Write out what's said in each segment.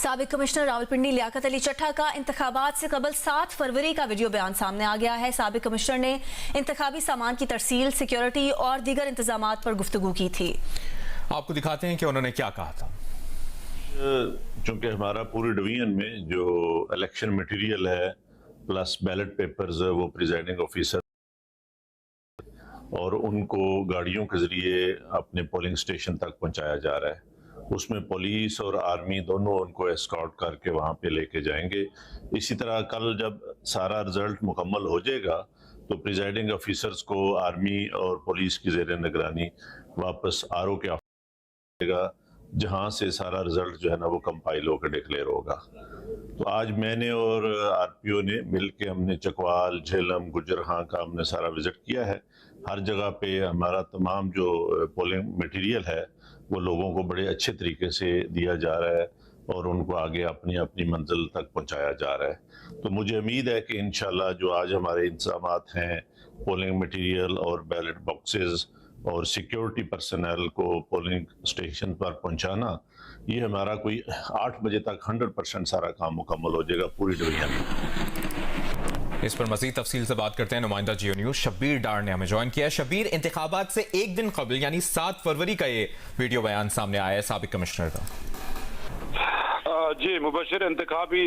साबिक कमिश्नर रावलपिंडी लियाकत अली चट्ठा का इंतखाबात से कबल 7 फरवरी का वीडियो बयान सामने आ गया है। साबिक कमिश्नर ने इंतखाबी सामान की तरसील, सिक्योरिटी और दीगर इंतजामात पर गुफ्तगू की थी। आपको दिखाते हैं कि उन्होंने क्या कहा था। चूंकि हमारा पूरे डिवीजन में जो इलेक्शन मटेरियल है प्लस बैलेट पेपर्स है वो प्रिजाइडिंग ऑफिसर और उनको गाड़ियों के जरिए अपने पोलिंग स्टेशन तक पहुंचाया जा रहा है। उसमें पुलिस और आर्मी दोनों उनको एस्कॉर्ट करके वहाँ पे लेके जाएंगे। इसी तरह कल जब सारा रिजल्ट मुकम्मल हो जाएगा तो प्रिजाइडिंग ऑफिसर्स को आर्मी और पुलिस की ज़ेर निगरानी वापस आरओ के ऑफिस जहाँ से सारा रिजल्ट जो है ना वो कंपाइल होकर डिक्लेयर होगा। तो आज मैंने और आरपीओ ने मिल के हमने चकवाल, झेलम, गुजरहां का हमने सारा विजिट किया है। हर जगह पे हमारा तमाम जो पोलिंग मटेरियल है वो लोगों को बड़े अच्छे तरीके से दिया जा रहा है और उनको आगे अपनी अपनी मंजिल तक पहुंचाया जा रहा है। तो मुझे उम्मीद है कि इंशाल्लाह जो आज हमारे इंतजामात हैं पोलिंग मटेरियल और बैलेट बॉक्सेस और सिक्योरिटी पर्सनल को पोलिंग स्टेशन पर पहुंचाना, ये हमारा कोई 8 बजे तक 100% सारा काम मुकम्मल हो जाएगा पूरी डिवीजन में। इस पर मजीद तफसील से बात करते हैं। नुमाइंदा जियो न्यूज शब्बीर डार ने हमें ज्वाइन किया। शब्बीर, इंतखाबात से एक दिन कबल यानी 7 फरवरी का ये वीडियो बयान सामने आया है साबिक कमिश्नर का। जी, मुबशिर इंतखाबी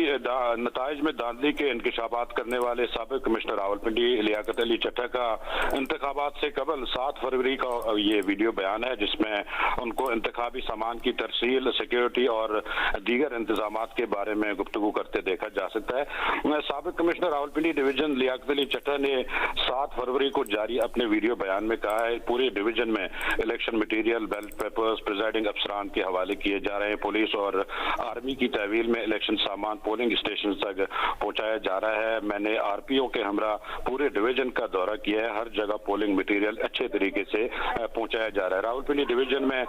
नताइज में धांधली के इंकशाफात करने वाले साबिक कमिश्नर रावलपिंडी लियाकत अली चट्ठा का इंतखाबात से कबल 7 फरवरी का ये वीडियो बयान है जिसमें उनको इंतखाबी सामान की तरसील, सिक्योरिटी और दीगर इंतजामात के बारे में गुफ्तगू करते देखा जा सकता है। साबिक कमिश्नर रावलपिंडी डिवीजन लियाकत अली चट्ठा ने 7 फरवरी को जारी अपने वीडियो बयान में कहा है पूरे डिवीजन में election material, ballot papers presiding अफसरान के हवाले किए जा रहे हैं। पुलिस और आर्मी की तहवील में इलेक्शन सामान पोलिंग स्टेशन तक पहुंचाया जा रहा है। मैंने आरपीओ के हमरा पूरे डिवीजन का दौरा किया है। हर जगह पोलिंग मटेरियल अच्छे तरीके से पहुंचाया जा रहा है। रावलपिंडी डिवीजन में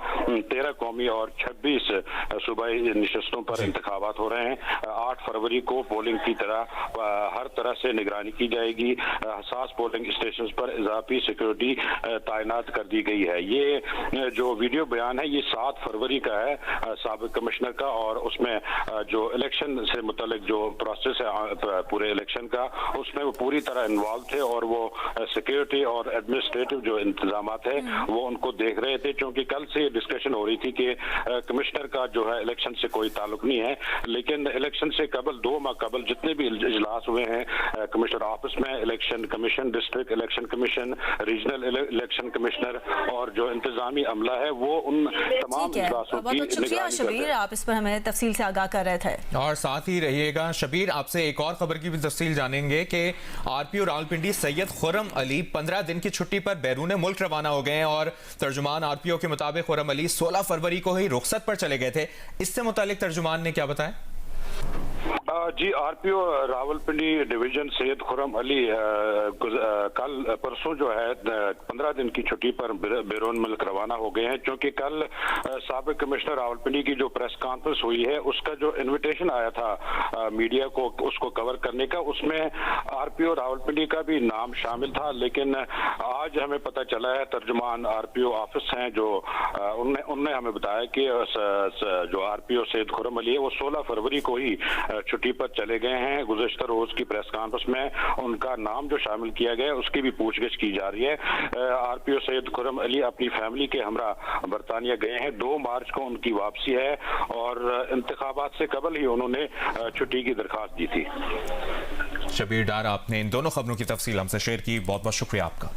13 कौमी और 26 सूबाई नशस्तों पर इंतखाबात हो रहे हैं। 8 फरवरी को पोलिंग की तरह हर तरह से निगरानी की जाएगी। हसास पोलिंग स्टेशन पर इजाफी सिक्योरिटी तैनात कर दी गई है। ये जो वीडियो बयान है ये 7 फरवरी का है साबिक कमिश्नर का, और उसमें जो इलेक्शन से मुतालिक जो प्रोसेस है पूरे इलेक्शन का उसमें वो पूरी तरह इन्वॉल्व थे और वो सिक्योरिटी और एडमिनिस्ट्रेटिव जो इंतजामात है वो उनको देख रहे थे। क्योंकि कल से डिस्कशन हो रही थी कि कमिश्नर का जो है इलेक्शन से कोई ताल्लुक नहीं है, लेकिन इलेक्शन से कबल 2 माह कबल जितने भी इजलास हुए हैं कमिश्नर ऑफिस में, election commission, district election commission, regional election commissioner और जो इंतजामी अमला है वो उन तमाम इजलासों की निगरानी कर रहे हैं। आप इस पर हमें तफसील से आगाह कर रहे थे और साथ ही रहिएगा। शब्बीर, आपसे एक और खबर की भी तफसील जानेंगे कि आरपीओ रावलपिंडी सैयद खुर्रम अली 15 दिन की छुट्टी पर बैरून मुल्क रवाना हो गए हैं और तर्जुमान आरपीओ के मुताबिक खुर्रम अली 16 फरवरी को ही रुखसत पर चले गए थे। इससे मुतालिक तर्जुमान ने क्या बताया? जी, आरपीओ रावलपिंडी डिवीजन सैयद खुर्रम अली कल परसों जो है 15 दिन की छुट्टी पर बैरून मुल्क रवाना हो गए हैं। क्योंकि कल साबिक कमिश्नर रावलपिंडी की जो प्रेस कॉन्फ्रेंस हुई है उसका जो इनविटेशन आया था मीडिया को उसको कवर करने का, उसमें आरपीओ रावलपिंडी का भी नाम शामिल था। लेकिन आज हमें पता चला है तर्जुमान आरपीओ ऑफिस हैं जो उनने हमें बताया कि जो आरपीओ सैयद खुर्रम अली है वो 16 फरवरी को ही छुट्टी पर चले गए हैं। गुज़श्ता रोज की प्रेस कॉन्फ्रेंस में उनका नाम जो शामिल किया गया उसकी भी पूछगिछ की जा रही है। आरपीओ सैयद खुर्रम अली अपनी फैमिली के हमरा बरतानिया गए हैं। 2 मार्च को उनकी वापसी है और इंतखाबात से कबल ही उन्होंने छुट्टी की दरखास्त दी थी। शब्बीर डार, आपने इन दोनों खबरों की तफसील हमसे शेयर की, बहुत बहुत शुक्रिया आपका।